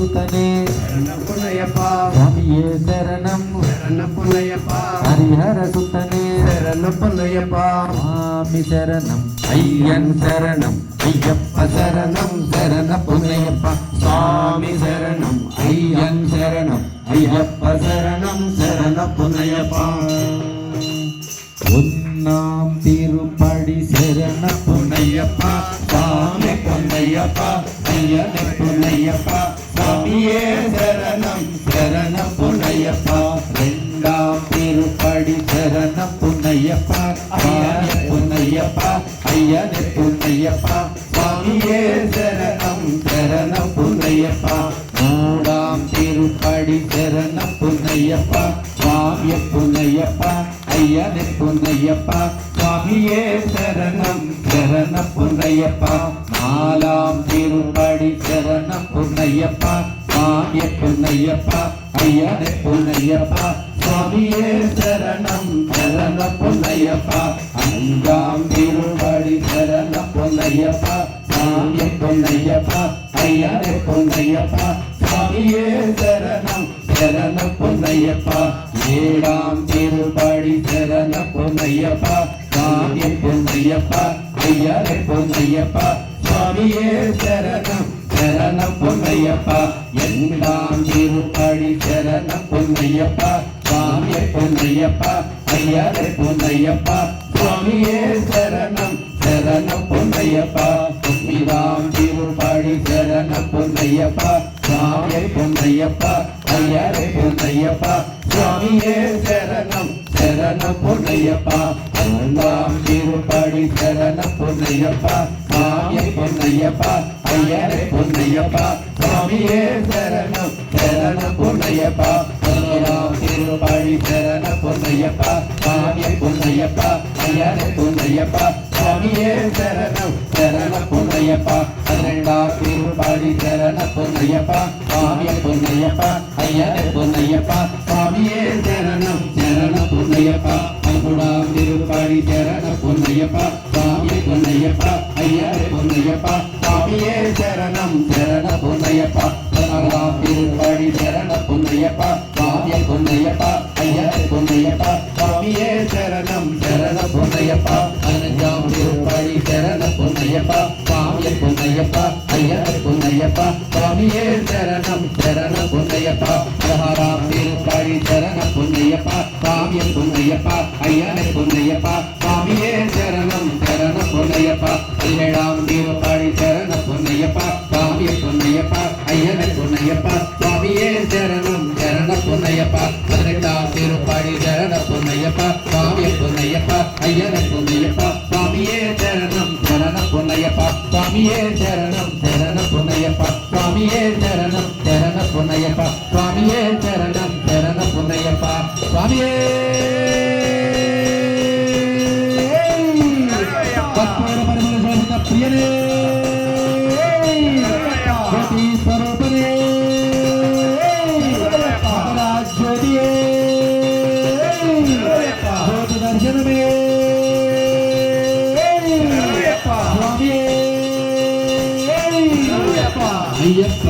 சுதனே சரணப்புனையப்பா சுவாமியே சரணம் சரணப்புனையப்பா ஹரிஹர சுதனே சரணப்புனையப்பா சுவாமி சரணம் ஐயன் சரணம் ஐயப்ப சரணம் சரணப்புனையப்பா சுவாமி சரணம் ஐயன் சரணம் ஐயப்ப சரணம் சரணப்புனையப்பா ஒன்னாம் திருப்படி புனையப்பா சுவாமி பொன்னையப்பா ஐயனை புனையப்பா சுவாமியே சரணம் சரண புனையப்பா ரெண்டாம் திருப்படி புனையப்பா ஐயனை புனையப்பா ஐயனை புனையப்பா சுவாமியே சரணம் சரண புனையப்பா மூடாம் திருப்படி புனையப்பா சுவாமிய புனையப்பா ஐயனை புனையப்பா சுவாமியே சரணம் சரண புனையப்பா நாலாம் திருப்படி புனையப்பா சுவாமிய புனையப்பா ஐயனை புனையப்பா சுவாமியே சரணம் சரண புனையப்பா அஞ்சாம் திருப்படி புனையப்பா சுவாமிய புனையப்பா ஐயனை புனையப்பா சுவாமியே சரணம் சரண புனையப்பா ஏழாம் திருப்படி புனையப்பா சுவாமிய புனையப்பா ஐயனை புனையப்பா சுவாமியே சரணம் சரண புனையப்பா எட்டாம் திருப்படி புனையப்பா சுவாமிய புனையப்பா ஐயனை புனையப்பா சுவாமியே சரணம் சரண புனையப்பா ஒன்பதாம் திருப்படி புனையப்பா சுவாமிய புனையப்பா ஐயனை புனையப்பா சுவாமியே சரணம் சரண புனையப்பா பன்னெண்டாம் திருப்படி புனையப்பா சுவாமிய புனையப்பா ஐயனை புனையப்பா சுவாமியே சரணம் சரண புனையப்பா பதினேழாம் திருப்படி புனையப்பா சுவாமிய புனையப்பா ஐயனை புனையப்பா சுவாமியே சரணம் சரண புனையப்பா பன்னிரெண்டாம் திருப்படி புனையப்பா சுவாமிய புனையப்பா ஐயனை புனையப்பா சுவாமியே சரணம் சரண புனையப்பா பதிமூணாம் திருப்படி புனையப்பா சுவாமிய புனையப்பா ஐயனை புனையப்பா சுவாமியே சரணம் சரண புனையப்பா பதினாறாம் திருப்படி புனையப்பா சுவாமிய புனையப்பா ஐயனை புனையப்பா சுவாமியே சரணம் சரண புனையப்பா பதினஞ்சாம் திருப்படி புனையப்பா சுவாமிய புனையப்பா ஐயனை புனையப்பா சுவாமியே சரணம் சரண புனையப்பா பதினாறாம் திருப்படி புனையப்பா சுவாமிய புனையப்பா ஐயனை புனையப்பா சுவாமியே சரணம் சரண புனையப்பா பதினேழாம் திருப்படி புனையப்பா சுவாமிய புனையப்பா ஐயனை புனையப்பா சுவாமியே சரணம் சரண புனையப்பா பதினெட்டாம் திருப்படி புனையப்பா சுவாமிய புனையப்பா ஐயனை புனையப்பா சுவாமியே சரணம் சரண புனையப்பா சுவாமியே சரணம் சரண புனையப்பா சுவாமியே சரணம் சரண புனையப்பா சுவாமியே சரணம் சரண புனையப்பா சுவாமியே பிரியனே ஸ்வரூபனே ராஜ்யோதியே ஜோதி தர்சனமே சுவாமியே ஐயப்ப